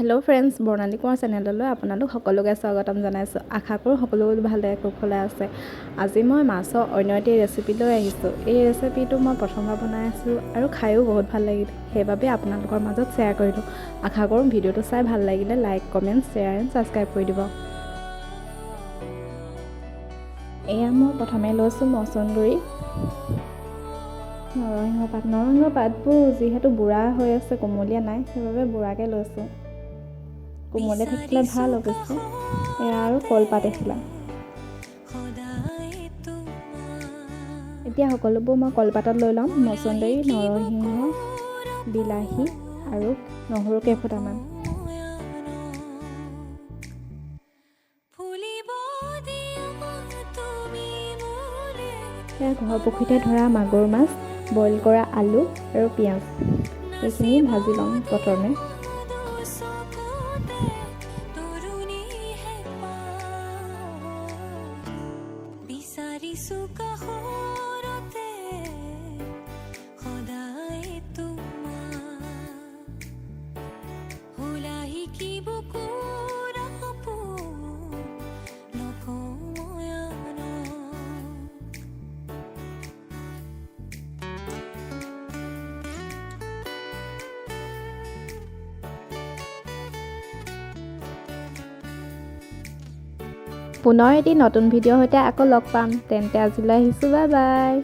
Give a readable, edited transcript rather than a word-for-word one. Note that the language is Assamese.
হেল্ল' ফ্ৰেণ্ডছ, বৰ্ণালী কোঁৱৰ চেনেললৈ আপোনালোক সকলোকে স্বাগতম জনাইছোঁ। আশা কৰোঁ সকলোবোৰ ভালদৰে কুশলে আছে। আজি মই মাছৰ অন্য এটি ৰেচিপি লৈ আহিছোঁ। এই ৰেচিপিটো মই প্ৰথমবাৰ বনাই আছোঁ আৰু খায়ো বহুত ভাল লাগিল, সেইবাবে আপোনালোকৰ মাজত শ্বেয়াৰ কৰিলোঁ। আশা কৰোঁ ভিডিঅ'টো চাই ভাল লাগিলে like, comment, share and subscribe কৰি দিব। এয়া মই প্ৰথমে লৈছোঁ মচন্দৰী, নৰসিংহ পাতবোৰ যিহেতু বুঢ়া হৈ আছে, কোমলীয়া নাই, সেইবাবে বুঢ়াকৈ লৈছোঁ। কোমলীয়া থাকিলে ভাল অৱশ্যে। এয়া আৰু কলপাত এখিলা। এতিয়া সকলোবোৰ মই কলপাতত লৈ ল'ম। মচন্দৰী, নৰসিংহ, বিলাহী আৰু নহৰু কেইফুটামান। এয়া ঘৰৰ পুখুৰীতে ধৰা মাগুৰ মাছ, বইল কৰা আলু আৰু পিঁয়াজ, এইখিনি ভাজি ল'ম প্ৰথমে। পুনৰ এটি নতুন ভিডিঅ'ৰ সৈতে আকৌ লগ পাম। তেন্তে আজিলৈ আহিছোঁ, বাই বাই।